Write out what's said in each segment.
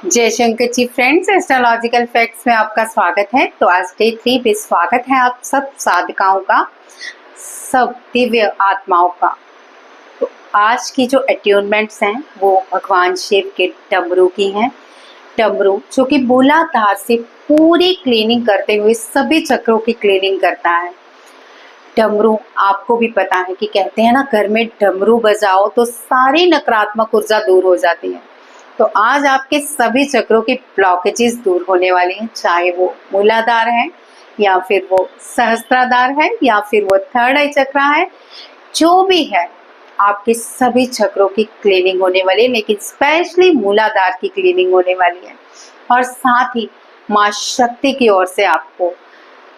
जय Shankar ji friends, astrological facts में आपका स्वागत है। तो आज डे 3 पे स्वागत है आप सब साधकाओं का, सब दिव्य आत्माओं का। तो आज की जो अट्यूनमेंट्स हैं वो भगवान शिव के डमरू की हैं। डमरू जो कि मूलाधार से पूरी क्लीनिंग करते हुए सभी चक्रों की क्लीनिंग करता है। डमरू आपको भी पता है कि कहते हैं ना, घर में डमरू बजाओ तो सारी नकारात्मक ऊर्जा दूर हो जाती है। तो आज आपके सभी चक्रों की ब्लॉकेजेस दूर होने वाली हैं, चाहे वो मूलाधार है या फिर वो सहस्त्राधार है या फिर वो थर्ड आई चक्र है, जो भी है आपके सभी चक्रों की क्लीनिंग होने वाली है, लेकिन स्पेशली मूलाधार की क्लीनिंग होने वाली है। और साथ ही माँ शक्ति की ओर से आपको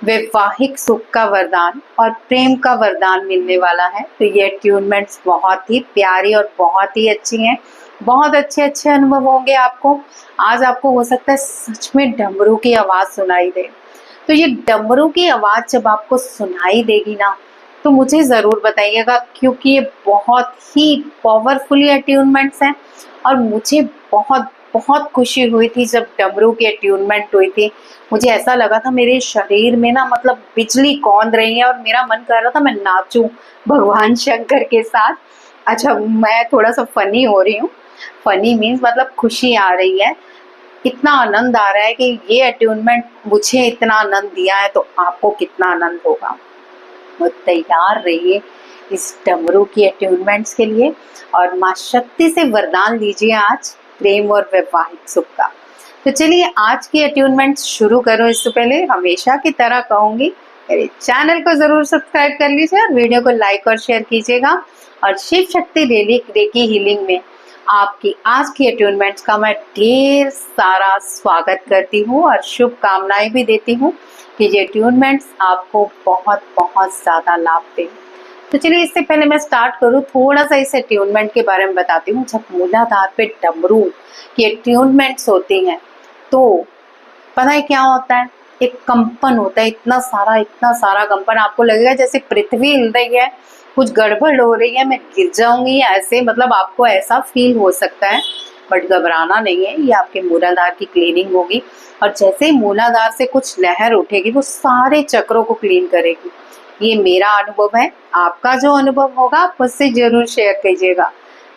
वैवाहिक सुख का वरदान और प्रेम का वरदान मिलने वाला है। तो ये ट्यूनमेंट्स बहुत ही प्यारी और बहुत ही अच्छी हैं, बहुत अच्छे अच्छे अनुभव होंगे आपको। आज आपको हो सकता है सच में डमरू की आवाज सुनाई दे। तो ये डमरू की आवाज जब आपको सुनाई देगी ना, तो मुझे जरूर बताइएगा, क्योंकि ये बहुत ही पावरफुली अट्यूनमेंट्स हैं। और मुझे बहुत बहुत खुशी हुई थी जब डमरू की अट्यूनमेंट हुई थी। मुझे ऐसा लगा था मेरे शरीर में ना, मतलब बिजली कौंध रही है और मेरा मन कर रहा था मैं नाचूं भगवान शंकर के साथ। अच्छा, मैं थोड़ा सा फनी हो रही हूँ। फनी मीन्स मतलब खुशी आ रही है, इतना आनंद आ रहा है कि ये अट्यूनमेंट मुझे इतना आनंद दिया है, तो आपको कितना आनंद होगा। तो तैयार रहिए इस डमरू की अट्यूनमेंट्स के लिए और माँ शक्ति से वरदान लीजिए आज प्रेम और वैवाहिक सुख का। तो चलिए आज की अट्यूनमेंट शुरू करो। इससे पहले हमेशा की तरह कहूंगी, मेरे चैनल को जरूर सब्सक्राइब कर लीजिए और वीडियो को लाइक और शेयर कीजिएगा। और शिव शक्ति रेकी हीलिंग में आपकी आज की अट्यूनमेंट्स का मैं ढेर सारा स्वागत करती हूँ और शुभकामनाएं भी देती हूँ कि ये ट्यूनमेंट्स आपको बहुत बहुत ज़्यादा लाभ दें। तो चलिए इससे पहले मैं स्टार्ट करूँ, थोड़ा सा इस ट्यूनमेंट के बारे में बताती हूँ। जब मूलाधार पे डमरू की ट्यूनमेंट्स होती हैं तो पता है क्या होता है, एक कंपन होता है, इतना सारा कंपन। आपको लगेगा जैसे पृथ्वी हिल रही है, कुछ गड़बड़ हो रही है, मैं गिर जाऊंगी ऐसे, मतलब आपको ऐसा फील हो सकता है। बट घबराना नहीं है, ये आपके मूलाधार की क्लीनिंग होगी। और जैसे ही मूलाधार से कुछ लहर उठेगी वो सारे चक्रों को क्लीन करेगी। ये मेरा अनुभव है, आपका जो अनुभव होगा आप मुझसे जरूर शेयर कीजिएगा।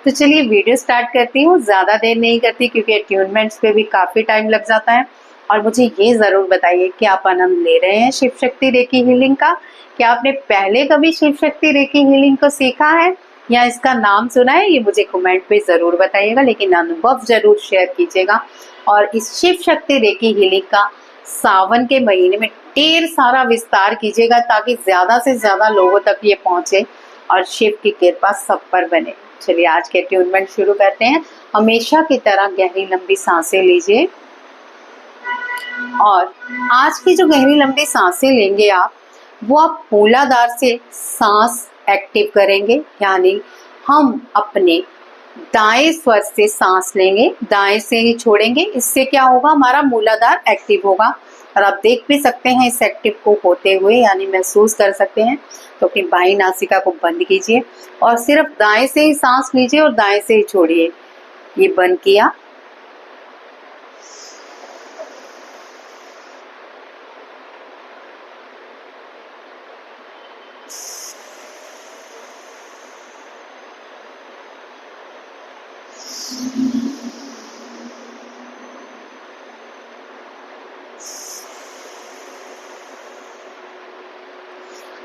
तो चलिए वीडियो स्टार्ट करती हूँ, ज्यादा देर नहीं करती क्योंकि अट्यूनमेंट्स पे भी काफी टाइम लग जाता है। और मुझे ये जरूर बताइए कि आप आनंद ले रहे हैं शिव शक्ति रेकी हीलिंग का। क्या आपने पहले कभी शिव शक्ति रेकी हीलिंग को सीखा है या इसका नाम सुना है, ये मुझे कमेंट पे जरूर बताइएगा, लेकिन अनुभव जरूर शेयर कीजिएगा। और इस शिव शक्ति रेकी हीलिंग का सावन के महीने में ढेर सारा विस्तार कीजिएगा ताकि ज्यादा से ज्यादा लोगों तक ये पहुंचे और शिव की कृपा सब पर बने। चलिए आज के ट्यूनमेंट शुरू करते हैं। हमेशा की तरह गहरी लंबी सांसें लीजिए और आज की जो गहरी लंबी सांसें लेंगे आप, वो आप मूलाधार से सांस एक्टिव करेंगे। यानी हम अपने दाएं स्वर से सांस लेंगे, दाएं से ही छोड़ेंगे। इससे क्या होगा, हमारा मूलाधार एक्टिव होगा। और आप देख भी सकते हैं इस एक्टिव को होते हुए, यानी महसूस कर सकते हैं। तो अपनी बाईं नासिका को बंद कीजिए और सिर्फ दाएं से ही सांस लीजिए और दाएं से ही छोड़िए। ये बंद किया,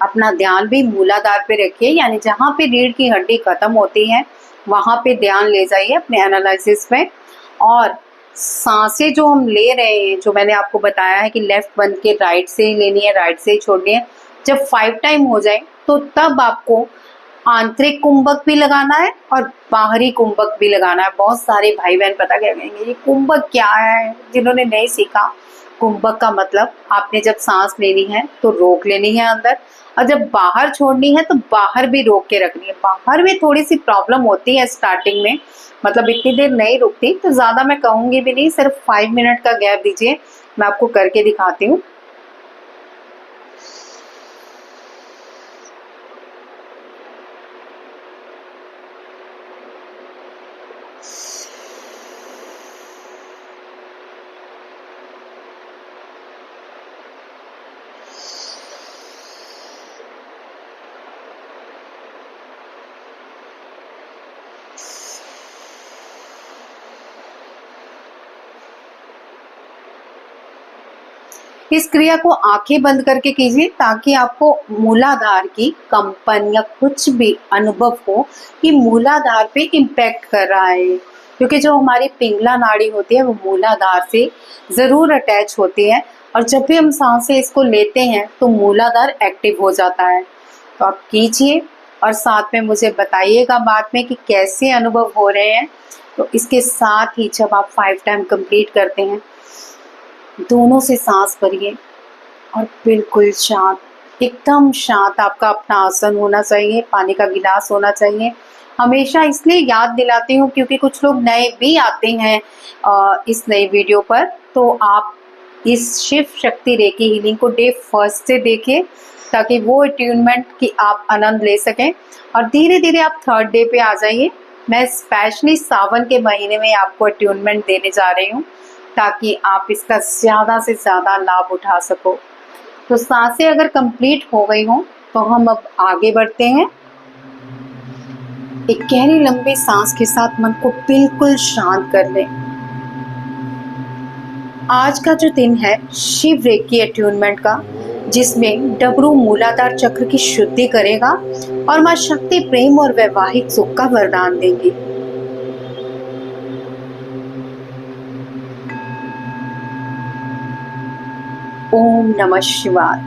अपना ध्यान भी मूलाधार पे रखिए, यानी जहाँ पे रीढ़ की हड्डी खत्म होती है वहां पे ध्यान ले जाइए अपने एनालिसिस में। और सांसें जो हम ले रहे हैं, जो मैंने आपको बताया है कि लेफ्ट बंद के राइट से ही लेनी है, राइट से ही छोड़नी है। जब 5 टाइम हो जाए तो तब आपको आंतरिक कुंभक भी लगाना है और बाहरी कुंभक भी लगाना है। बहुत सारे भाई बहन पता क्या कहेंगे, ये कुंभक क्या है, जिन्होंने नहीं सीखा। कुंभक का मतलब आपने जब सांस लेनी है तो रोक लेनी है अंदर, और जब बाहर छोड़नी है तो बाहर भी रोक के रखनी है। बाहर में थोड़ी सी प्रॉब्लम होती है स्टार्टिंग में, मतलब इतनी देर नहीं रुकती, तो ज्यादा मैं कहूंगी भी नहीं, सिर्फ 5 मिनट का गैप दीजिए। मैं आपको करके दिखाती हूँ। इस क्रिया को आंखें बंद करके कीजिए ताकि आपको मूलाधार की कंपन या कुछ भी अनुभव हो कि मूलाधार पे इम्पैक्ट कर रहा है, क्योंकि जो हमारी पिंगला नाड़ी होती है वो मूलाधार से ज़रूर अटैच होती है और जब भी हम सांसें इसको लेते हैं तो मूलाधार एक्टिव हो जाता है। तो आप कीजिए और साथ में मुझे बताइएगा बाद में कि कैसे अनुभव हो रहे हैं। तो इसके साथ ही जब आप 5 टाइम कंप्लीट करते हैं, दोनों से सांस भरिए और बिल्कुल शांत, एकदम शांत आपका अपना आसन होना चाहिए, पानी का गिलास होना चाहिए। हमेशा इसलिए याद दिलाती हूँ क्योंकि कुछ लोग नए भी आते हैं इस नई वीडियो पर, तो आप इस शिव शक्ति रेकी हीलिंग को डे फर्स्ट से देखें ताकि वो अट्यूनमेंट की आप आनंद ले सकें और धीरे धीरे आप थर्ड डे पे आ जाइए। मैं स्पेशली सावन के महीने में आपको अट्यूनमेंट देने जा रही हूँ ताकि आप इसका ज़्यादा से ज़्यादा लाभ उठा सको। तो सांसें अगर कंप्लीट हो गई हों तो हम अब आगे बढ़ते हैं। एक गहरी लंबी सांस के साथ मन को बिल्कुल शांत कर लें। आज का जो दिन है शिव रेकी अट्यूनमेंट का, जिसमें डबरू मूलाधार चक्र की शुद्धि करेगा और मां शक्ति प्रेम और वैवाहिक सुख का वरदान देंगी। ओम नमः शिवाय।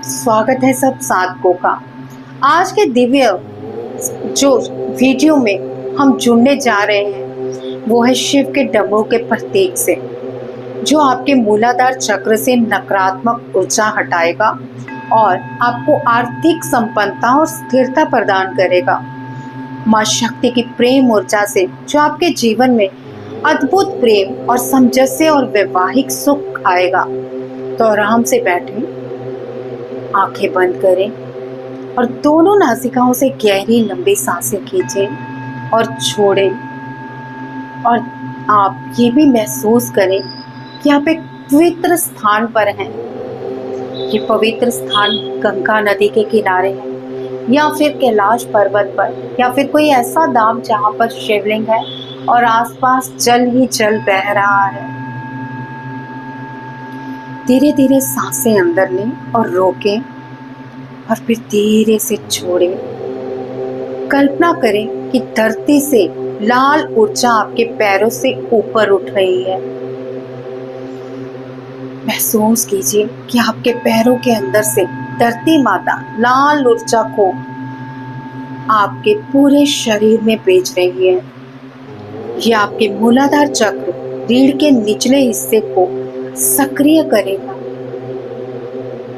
स्वागत है सब साधकों का। आज के दिव्य जो वीडियो में हम जुड़ने जा रहे हैं वो है शिव के डमरू के प्रतीक से, जो आपके मूलाधार चक्र से नकारात्मक ऊर्जा हटाएगा और आपको आर्थिक संपन्नता और स्थिरता प्रदान करेगा। मां शक्ति की प्रेम ऊर्जा से जो आपके जीवन में अद्भुत प्रेम और सामंजस्य और वैवाहिक सुख आएगा। तो आराम से बैठें, आंखें बंद करें और दोनों नासिकाओं से गहरी लंबी सांसें खींचें और छोड़ें। और आप ये भी महसूस करें कि आप एक पवित्र स्थान पर हैं। ये पवित्र स्थान गंगा नदी के किनारे है या फिर कैलाश पर्वत पर या फिर कोई ऐसा धाम जहाँ पर शिवलिंग है और आसपास जल ही जल बह रहा है। धीरे धीरे सांसें अंदर लें और रोकें और फिर धीरे से छोड़ें। कल्पना करें कि धरती से लाल ऊर्जा आपके पैरों से ऊपर उठ रही है। महसूस कीजिए कि आपके पैरों के अंदर से धरती माता लाल ऊर्जा को आपके पूरे शरीर में भेज रही है। यह आपके मूलाधार चक्र रीढ़ के निचले हिस्से को सक्रिय करेगा।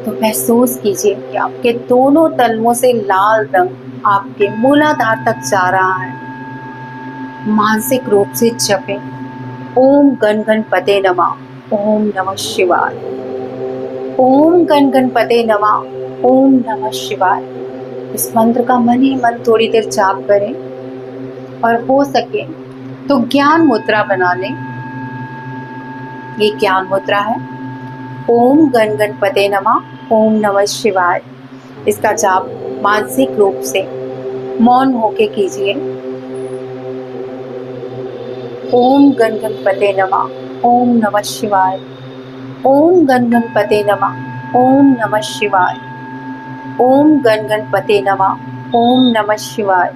तो महसूस कीजिए कि आपके दोनों तलवों से लाल रंग आपके मूलाधार तक जा रहा है। मानसिक रूप से जपें ओम गण गणपते नमः, ओम नमः शिवाय। ओम गण गणपते नमः, ओम नमः शिवाय। इस मंत्र का मन ही मन थोड़ी देर जाप करें और हो सके तो ज्ञान मुद्रा बना लें। ये ज्ञान मुद्रा है ओम गण गणपते नमः, ओम नमः शिवाय। इसका जाप मानसिक रूप से मौन होके कीजिए। ओम गण गणपते नमः, ओम नमः शिवाय। ओम गण गणपते नमः, ओम नमः शिवाय। ओम गण गणपते नमः, ओम नमः शिवाय।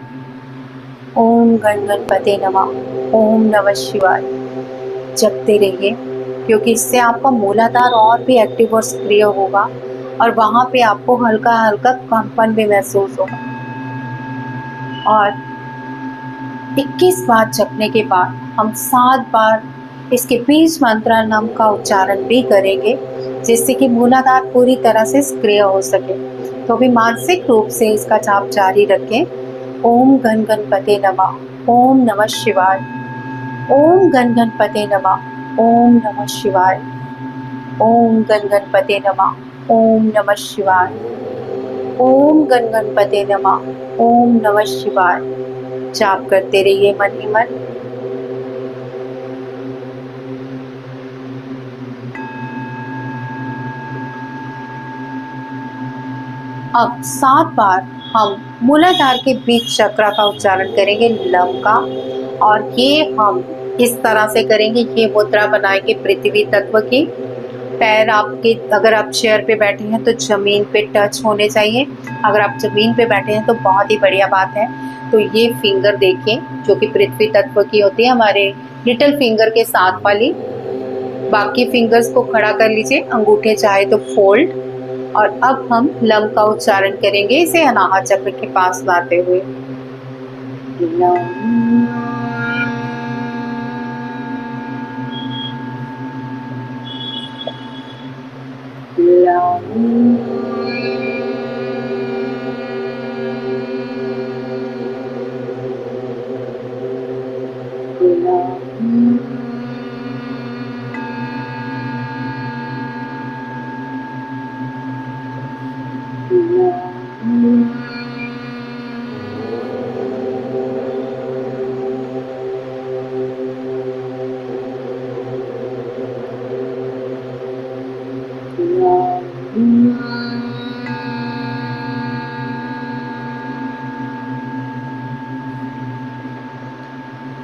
ओम गण गणपते नमः, ओम नमः शिवाय। जपते रहिए क्योंकि इससे आपका मूलाधार और भी एक्टिव और सक्रिय होगा और वहाँ पे आपको हल्का हल्का कंपन भी महसूस होगा। और 21 बार जपने के बाद हम 7 बार इसके बीज मंत्र नाम का उच्चारण भी करेंगे, जिससे कि मूलाधार पूरी तरह से सक्रिय हो सके। तो भी मानसिक रूप से इसका जाप जारी रखें। ओम गण गणपते नमः, ओम नमः शिवाय। ओम गण गणपते नमः, ओम नमः शिवाय। ओम गण गणपते नमः, ओम नमः शिवाय। ओम गण गणपते नमः, ओम नमः शिवाय। जाप करते रहिए मन ही मन। अब 7 बार हम मूलाधार के बीच चक्र का उच्चारण करेंगे, लव का। और ये हम इस तरह से करेंगे, ये मुद्रा बनाएंगे पृथ्वी तत्व की। पैर आपके, अगर आप चेयर पे बैठे हैं तो ज़मीन पे टच होने चाहिए। अगर आप ज़मीन पे बैठे हैं तो बहुत ही बढ़िया बात है। तो ये फिंगर देखिए जो कि पृथ्वी तत्व की होती है, हमारे लिटिल फिंगर के साथ वाली। बाकी फिंगर्स को खड़ा कर लीजिए, अंगूठे चाहे तो फोल्ड। और अब हम लम का उच्चारण करेंगे, इसे अनाहत चक्र के पास लाते हुए। लम, लम,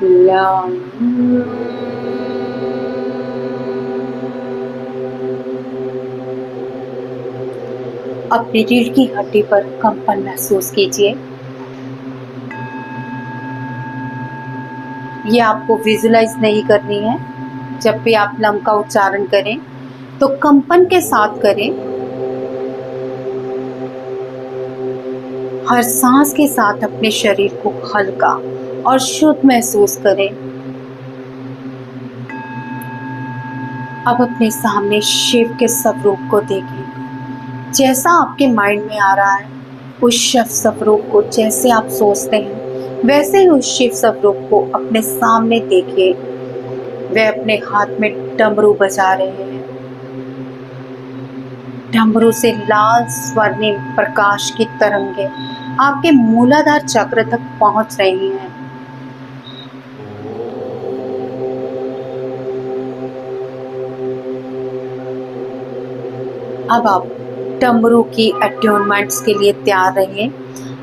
लम, अपनी रीढ़ की हड्डी पर कंपन महसूस कीजिए। ये आपको विजुलाइज नहीं करनी है। जब भी आप लम का उच्चारण करें तो कंपन के साथ करें। हर सांस के साथ अपने शरीर को हल्का और शुद्ध महसूस करें। अब अपने सामने शिव के स्वरूप को देखें। जैसा आपके माइंड में आ रहा है उस शिव स्वरूप को, जैसे आप सोचते हैं वैसे ही उस शिव स्वरूप को अपने सामने देखिए। वे अपने हाथ में डमरू बजा रहे हैं। डमरू से लाल स्वर्णिम प्रकाश की तरंगे आपके मूलाधार चक्र तक पहुंच रही हैं। अब आप डमरू की अट्यूनमेंट्स के लिए तैयार रहिए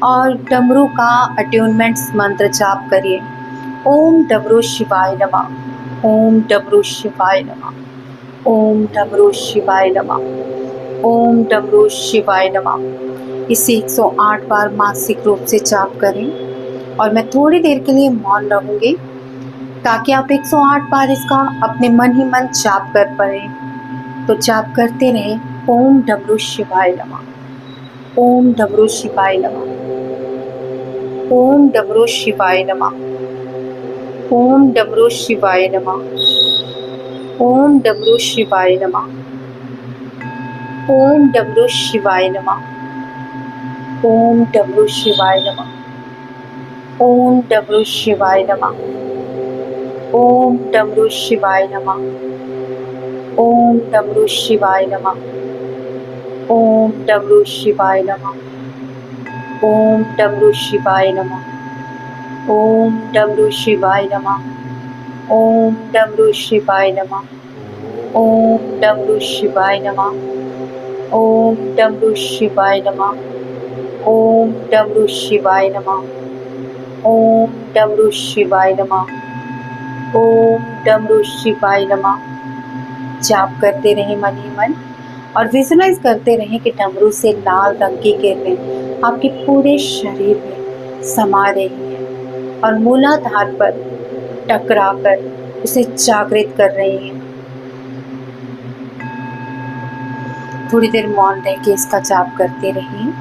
और डमरू का अट्यूनमेंट्स मंत्र जाप करिए। ओम डमरू शिवाय नमः, ओम डमरू शिवाय नमः, ओम डमरू शिवाय नमः, ओम डमरू शिवाय नमः। इसे 108 बार मानसिक रूप से जाप करें और मैं थोड़ी देर के लिए मौन रहूंगी ताकि आप 108 बार इसका अपने मन ही मन जाप कर पाए। तो जाप करते रहें। ओम डमरू शिवाय नमः, ओम डमरू शिवाय नमः, ओम डमरू शिवाय नमः, ओम डमरू शिवाय नमः, ओम डमरू शिवाय नमः, ओम डमरू शिवाय नमः, ओम डमरू शिवाय नमः, ओम डमरू शिवाय नमः, ओम डमरू शिवाय नमः, ओम डमरू शिवाय नमः, ओम डमरू शिवाय नमः, ओम डमरू शिवाय नमः, ओम डमरू शिवाय नमः, ओम डमरू शिवाय नमः, ओम डमरू शिवाय नमः, ओम डमरू शिवाय नमः, ओम डमरू शिवाय नमः, ओम डमरू शिवाय नमः, ओम डमरू शिवाय नमः। जाप करते रहें मन ही मन और विजुलाइज करते रहें कि डमरू से लाल रंग की किरणें आपके पूरे शरीर में समा रही हैं और मूलाधार पर टकराकर उसे जागृत कर रही हैं। थोड़ी देर मौन रह के इसका जाप करते रहिए।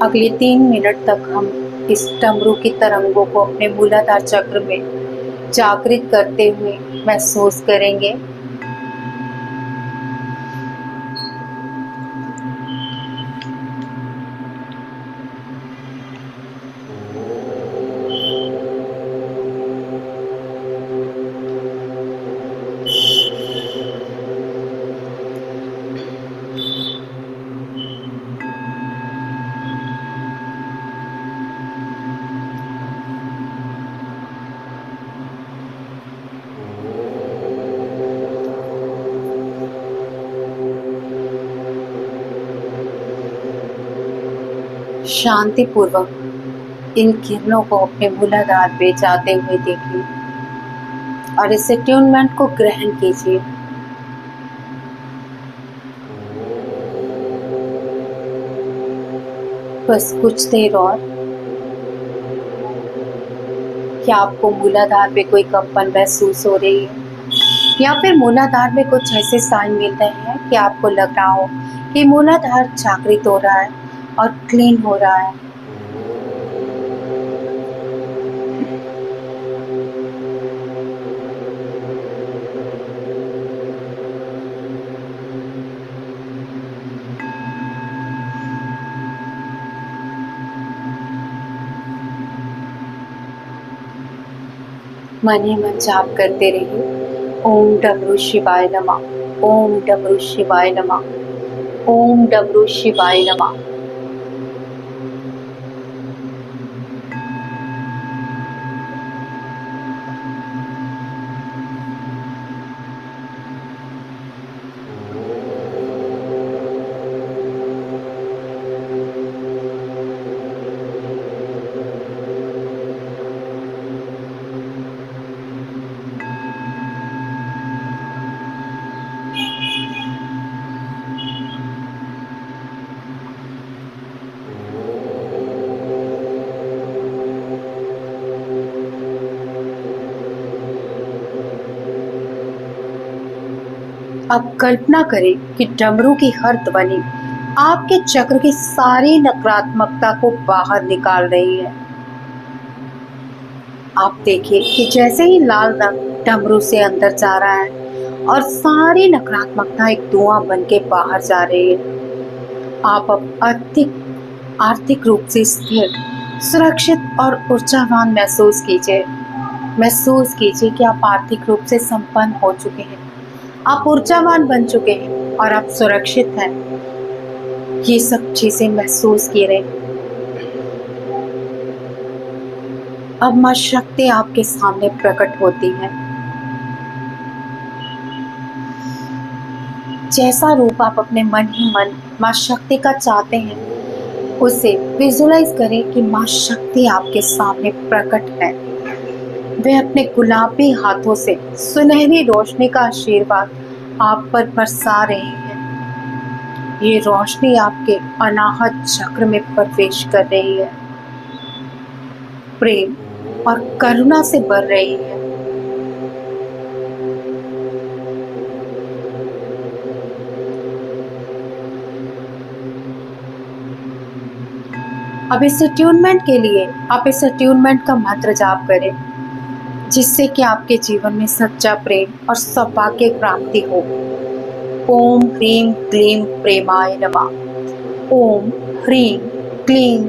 अगले 3 मिनट तक हम इस डमरू की तरंगों को अपने मूलाधार चक्र में जागृत करते हुए महसूस करेंगे। शांति पूर्वक इन किरणों को अपने मूलाधार पे जाते हुए देखिए और इस अट्यूनमेंट को ग्रहण कीजिए। बस कुछ देर और। क्या आपको मूलाधार पे कोई कंपन महसूस हो रही है या फिर मूलाधार में कुछ ऐसे साइन मिल रहे हैं कि आपको लग रहा हो कि मूलाधार जागृत हो रहा है और क्लीन हो रहा है? मन ही मन जाप करते रहिए, ओम डमरू शिवाय नमः, ओम डमरू शिवाय नमः, ओम डमरू शिवाय नमः। अब कल्पना करें कि डमरू की हर ध्वनि आपके चक्र की सारी नकारात्मकता को बाहर निकाल रही है। आप देखिए कि जैसे ही लाल रंग डमरू से अंदर जा रहा है और सारी नकारात्मकता एक धुआं बन के बाहर जा रही है। आप अब आर्थिक रूप से स्थिर, सुरक्षित और ऊर्जावान महसूस कीजिए कि आप आर्थिक रूप से संपन्न हो चुके हैं, आप ऊर्जावान बन चुके हैं और आप सुरक्षित हैं। ये सब चीजें महसूस की रहे। अब माँ शक्ति आपके सामने प्रकट होती है। जैसा रूप आप अपने मन ही मन माँ शक्ति का चाहते हैं, उसे विजुलाइज करें कि माँ शक्ति आपके सामने प्रकट है। वे अपने गुलाबी हाथों से सुनहरी रोशनी का आशीर्वाद आप पर बरसा रही है। ये रोशनी आपके अनाहत चक्र में प्रवेश कर रही है, प्रेम और करुणा से भर रही है। अब इस अट्यूनमेंट के लिए आप इस अट्यूनमेंट का मंत्र जाप करें, जिससे कि आपके जीवन में सच्चा प्रेम और सौभाग्य प्राप्ति हो। ओम ह्रीं क्लीं प्रेमाय नमः, ओम ह्रीं क्लीं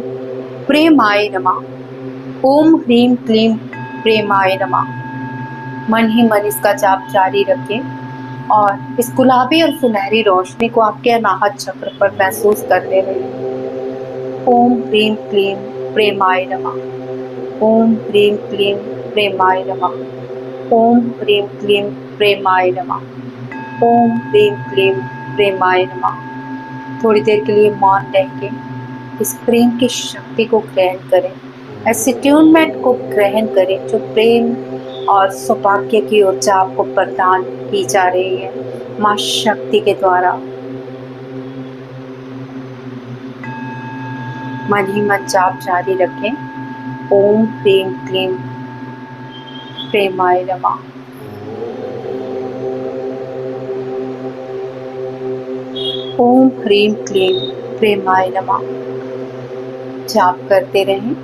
प्रेमाय नमः, ओम ह्रीं क्लीं प्रेमाय नमः। मन ही मन इसका जाप जारी रखें और इस गुलाबी और सुनहरी रोशनी को आपके अनाहत चक्र पर महसूस करते रहिए। ओम ह्रीं क्लीं प्रेमाय नमः, ओम ह्रीं क्लीं प्रेमाय नमः, ओम ह्रीं क्लीं प्रेमाय नमः, ओम ह्रीं क्लीं प्रेमाय नमः। थोड़ी देर के लिए मौन रह के इस प्रेम की शक्ति को ग्रहण करें, इस अट्यूनमेंट को ग्रहण करें जो प्रेम और सौभाग्य की ऊर्जा आपको प्रदान की जा रही है माँ शक्ति के द्वारा। मन ही मन जाप जारी रखें। ओम ह्रीं क्लीं प्रेमाय नमः, ओम ह्रीं क्लीं प्रेमाय नमः। जाप करते रहें।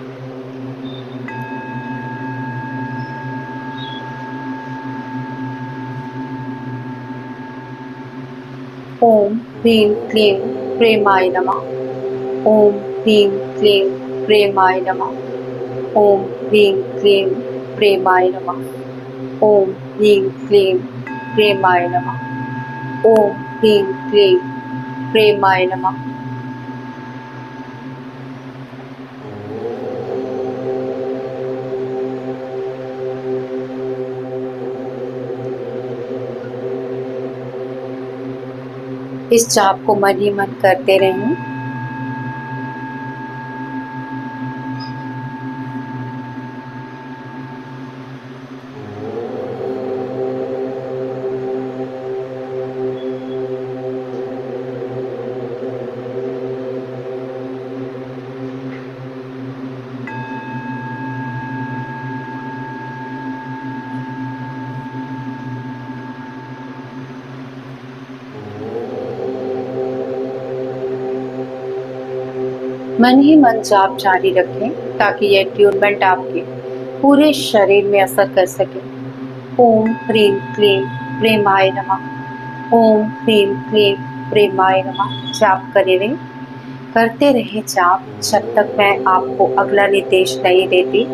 ओम ह्रीं क्लीं प्रेमाय नमः, ओम ह्रीं क्लीं प्रेमाय नमः, ओम ह्रीं क्लीं प्रेमाय नमः, ओम ह्रीं क्लीं प्रेमाय नमः, ओम ह्रीं क्लीं प्रेमाय नमः। इस जाप को मन ही मन करते रहें। मन ही मन जाप जारी रखें ताकि यह ट्यूनमेंट आपके पूरे शरीर में असर कर सके। ओम ह्रीं क्लीं प्रेमाय नमः। ओम ह्रीं क्लीं प्रेमाय नमः जाप करते रहे जाप जब तक मैं आपको अगला निर्देश नहीं देती।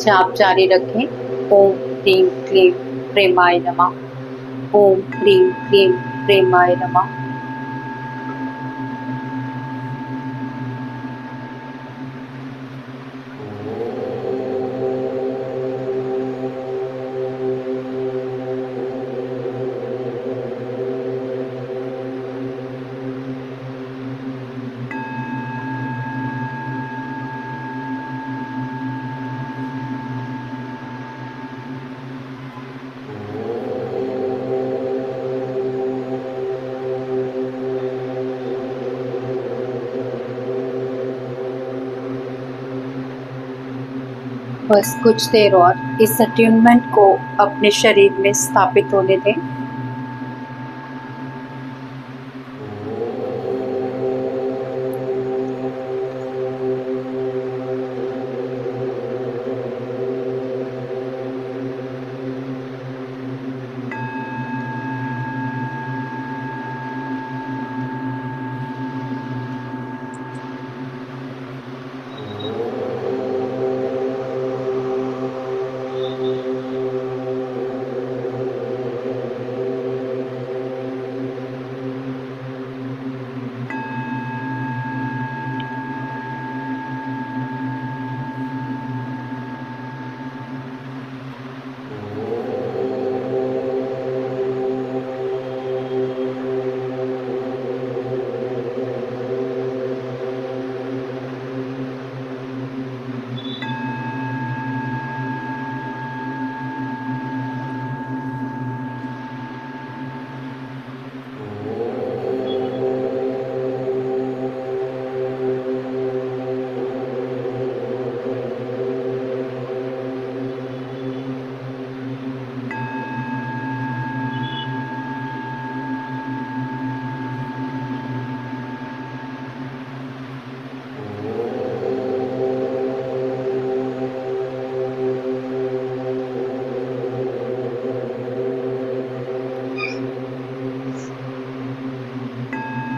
जाप जारी रखें। ओम ह्रीं क्लीं प्रेमाय नमः। ओम ह्रीं क्लीं प्रेमाय नमः। बस कुछ देर और इस अट्यूनमेंट को अपने शरीर में स्थापित होने दें।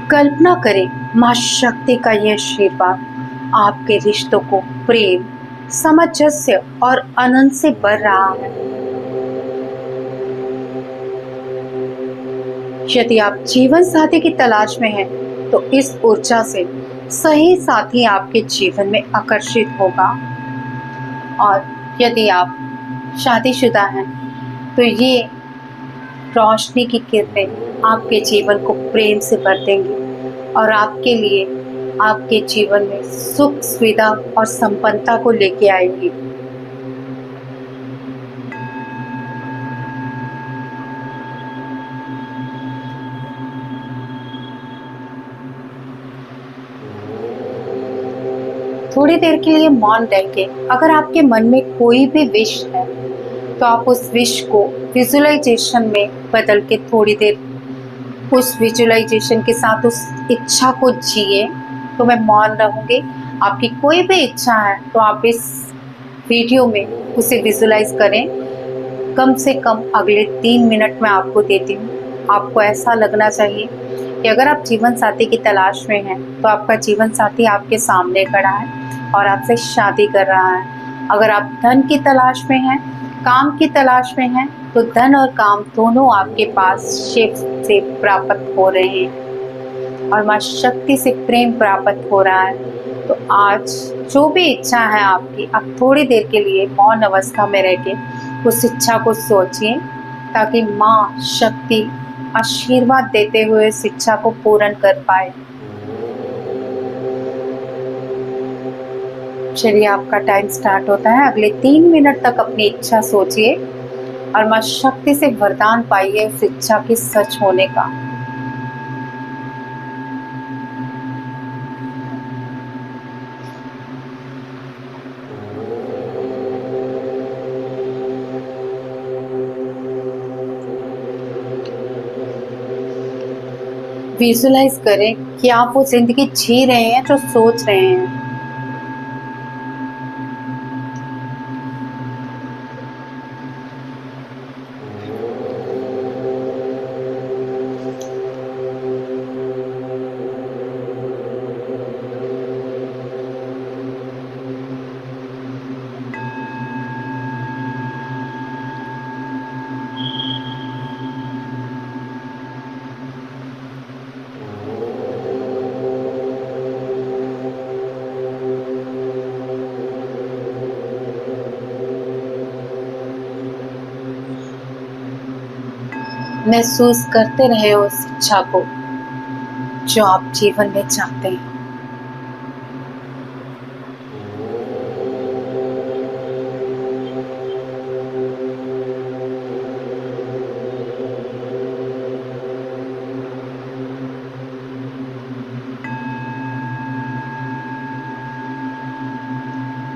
कल्पना करें माँ शक्ति का यह आशीर्वाद आपके रिश्तों को प्रेम, सामंजस्य और आनंद से भर रहा है। यदि आप जीवन साथी की तलाश में हैं, तो इस ऊर्जा से सही साथी आपके जीवन में आकर्षित होगा। और यदि आप शादीशुदा हैं, तो ये रोशनी की किरणें आपके जीवन को प्रेम से भर देंगी और आपके लिए आपके जीवन में सुख, सुविधा और संपन्नता को लेके आएंगी। थोड़ी देर के लिए मौन रह के अगर आपके मन में कोई भी विश है, तो आप उस विश को विजुअलाइजेशन में बदल के थोड़ी देर उस विजुअलाइजेशन के साथ उस इच्छा को जिए। तो मैं मौन रहूँगी। आपकी कोई भी इच्छा है तो आप इस वीडियो में उसे विजुअलाइज करें। कम से कम अगले 3 मिनट में आपको देती हूँ। आपको ऐसा लगना चाहिए कि अगर आप जीवन साथी की तलाश में हैं, तो आपका जीवन साथी आपके सामने खड़ा है और आपसे शादी कर रहा है। अगर आप धन की तलाश में हैं, काम की तलाश में हैं, तो धन और काम दोनों आपके पास शिव से प्राप्त हो रहे हैं और माँ शक्ति से प्रेम प्राप्त हो रहा है। तो आज जो भी इच्छा है आपकी, आप थोड़ी देर के लिए मौन अवस्था में रह के उस इच्छा को सोचिए, ताकि माँ शक्ति आशीर्वाद देते हुए इस इच्छा को पूर्ण कर पाए। चलिए, आपका टाइम स्टार्ट होता है। अगले 3 मिनट तक अपनी इच्छा सोचिए और माँ शक्ति से वरदान पाइए उस इच्छा की सच होने का। विजुलाइज करें कि आप वो जिंदगी जी रहे हैं जो सोच रहे हैं। महसूस करते रहे उस इच्छा को जो आप जीवन में चाहते हैं।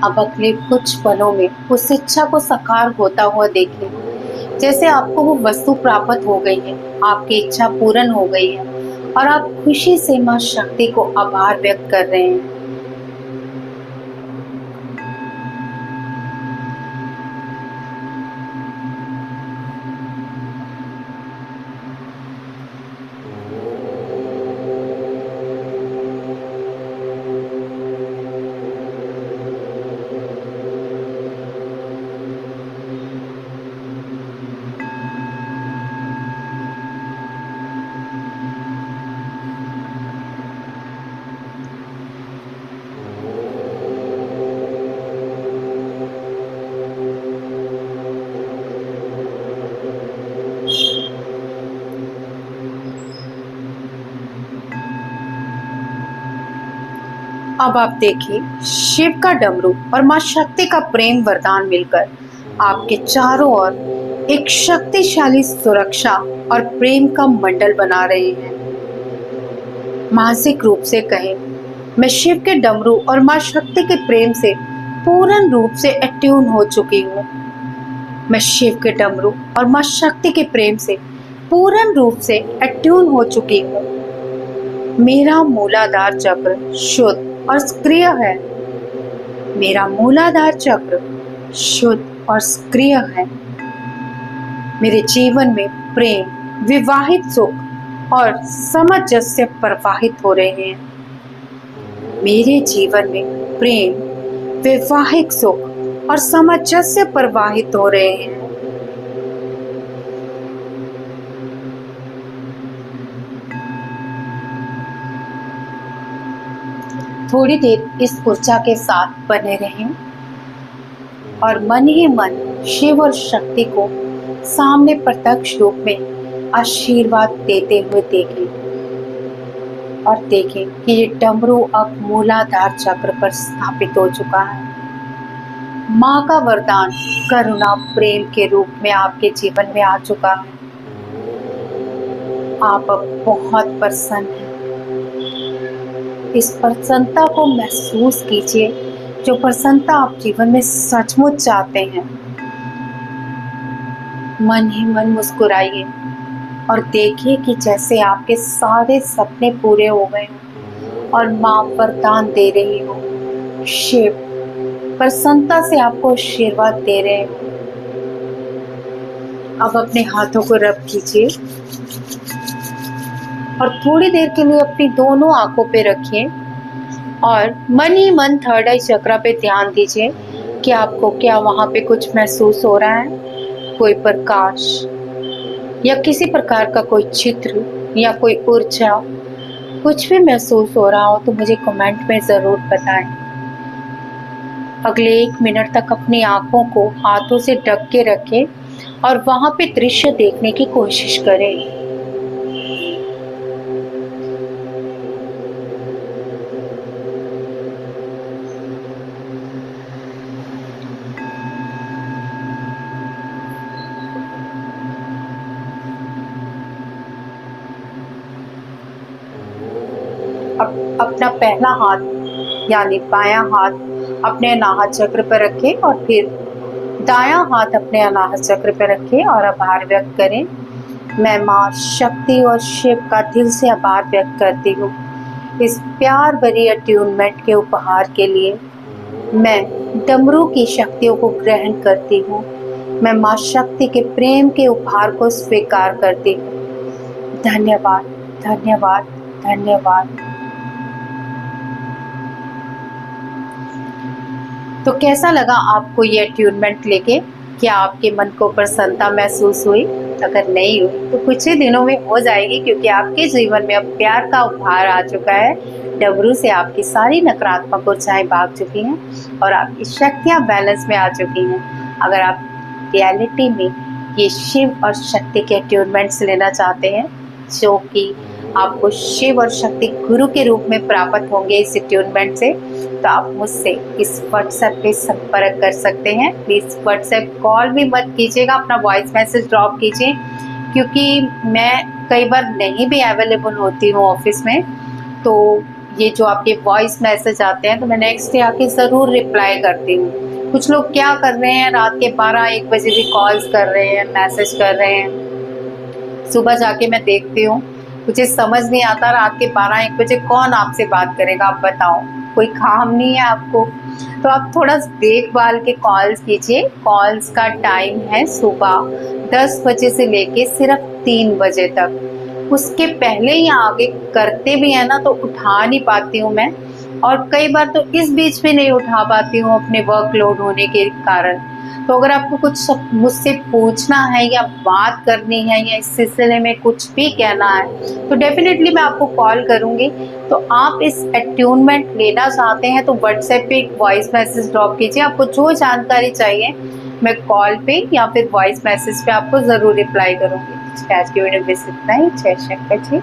अब अगले कुछ पलों में उस इच्छा को साकार होता हुआ देखिए, जैसे आपको वो वस्तु प्राप्त हो गई है, आपकी इच्छा पूर्ण हो गई है और आप खुशी से माँ शक्ति को आभार व्यक्त कर रहे हैं। अब आप देखिए, शिव का डमरू और माँ शक्ति का प्रेम वरदान मिलकर आपके चारों ओर एक शक्तिशाली सुरक्षा और प्रेम का मंडल बना रहे हैं। मानसिक रूप से कहें, मैं शिव के डमरू और माँ शक्ति के प्रेम से पूर्ण रूप से अट्यून हो चुकी हूँ। मैं शिव के डमरू और माँ शक्ति के प्रेम से पूर्ण रूप से अट्यून हो चुकी हूँ। मेरा मूलाधार चक्र शुद्ध और सक्रिय है। मेरा मूलाधार चक्र शुद्ध और सक्रिय है। मेरे जीवन में प्रेम, विवाहित सुख और सामंजस्य प्रवाहित हो रहे हैं। मेरे जीवन में प्रेम, वैवाहिक सुख और सामंजस्य प्रवाहित हो रहे हैं। थोड़ी देर इस ऊर्जा के साथ बने रहें और मन ही मन शिव और शक्ति को सामने प्रत्यक्ष रूप में आशीर्वाद देते हुए देखें और देखें कि ये डमरू अब मूलाधार चक्र पर स्थापित हो चुका है। माँ का वरदान करुणा प्रेम के रूप में आपके जीवन में आ चुका है। आप अब बहुत प्रसन्न हैं। इस प्रसन्नता को महसूस कीजिए, जो प्रसन्नता आप जीवन में सचमुच चाहते हैं। मन ही मन मुस्कुराइए और देखिए कि जैसे आपके सारे सपने पूरे हो गए और माँ वरदान दे रही हो। शिव प्रसन्नता से आपको आशीर्वाद दे रहे हो। अब अपने हाथों को रब कीजिए और थोड़ी देर के लिए अपनी दोनों आंखों पे रखिए और मन ही मन थर्ड आई चक्र पे ध्यान दीजिए कि आपको क्या वहां पे कुछ महसूस हो रहा है। कोई प्रकाश या किसी प्रकार का कोई चित्र या कोई ऊर्जा कुछ भी महसूस हो रहा हो तो मुझे कमेंट में ज़रूर बताएं। अगले 1 मिनट तक अपनी आंखों को हाथों से ढक के रखें और वहां पे दृश्य देखने की कोशिश करें। अपना पहला हाथ यानी बायां हाथ अपने अनाहत चक्र पर रखें और फिर दायां हाथ अपने अनाहत चक्र पर रखें और आभार व्यक्त करें। मैं माँ शक्ति और शिव का दिल से आभार व्यक्त करती हूँ इस प्यार भरी अट्यूनमेंट के उपहार के लिए। मैं डमरू की शक्तियों को ग्रहण करती हूँ। मैं माँ शक्ति के प्रेम के उपहार को स्वीकार करती हूँ। धन्यवाद, धन्यवाद, धन्यवाद। तो कैसा लगा आपको ये अट्यूनमेंट लेके? क्या आपके मन को प्रसन्नता महसूस हुई? अगर नहीं हुई तो कुछ ही दिनों में हो जाएगी, क्योंकि आपके जीवन में अब प्यार का उपहार आ चुका है। डमरू से आपकी सारी नकारात्मक ऊर्जाएं भाग चुकी हैं और आपकी शक्तियां बैलेंस में आ चुकी हैं। अगर आप रियलिटी में ये शिव और शक्ति के अट्यूनमेंट्स लेना चाहते हैं, जो कि आपको शिव और शक्ति गुरु के रूप में प्राप्त होंगे इस अट्यूनमेंट से, तो आप मुझसे इस व्हाट्सएप पे संपर्क कर सकते हैं। प्लीज़ व्हाट्सएप कॉल भी मत कीजिएगा, अपना वॉइस मैसेज ड्रॉप कीजिए, क्योंकि मैं कई बार नहीं भी अवेलेबल होती हूँ ऑफिस में। तो ये जो आपके वॉइस मैसेज आते हैं तो मैं नेक्स्ट डे आके ज़रूर रिप्लाई करती हूँ। कुछ लोग क्या कर रहे हैं, रात के 12-1 बजे भी कॉल्स कर रहे हैं, मैसेज कर रहे हैं। सुबह जाके मैं देखती हूँ, मुझे समझ नहीं आता रात के 12-1 बजे कौन आपसे बात करेगा। आप बताओ, कोई काम नहीं है आपको? तो आप थोड़ा देखभाल के कॉल्स कीजिए। कॉल्स का टाइम है सुबह 10 बजे से लेके सिर्फ 3 बजे तक। उसके पहले या आगे करते भी हैं ना तो उठा नहीं पाती हूँ मैं, और कई बार तो इस बीच भी नहीं उठा पाती हूँ अपने वर्कलोड होने के कारण। तो अगर आपको कुछ मुझसे पूछना है या बात करनी है या इस सिलसिले में कुछ भी कहना है तो डेफिनेटली मैं आपको कॉल करूँगी। तो आप इस अट्यूनमेंट लेना चाहते हैं तो व्हाट्सएप पे एक वॉइस मैसेज ड्रॉप कीजिए। आपको जो जानकारी चाहिए मैं कॉल पे या फिर वॉइस मैसेज पे आपको ज़रूर रिप्लाई करूँगी। आज की वीडियो में बस इतना ही। जय शंकर जी।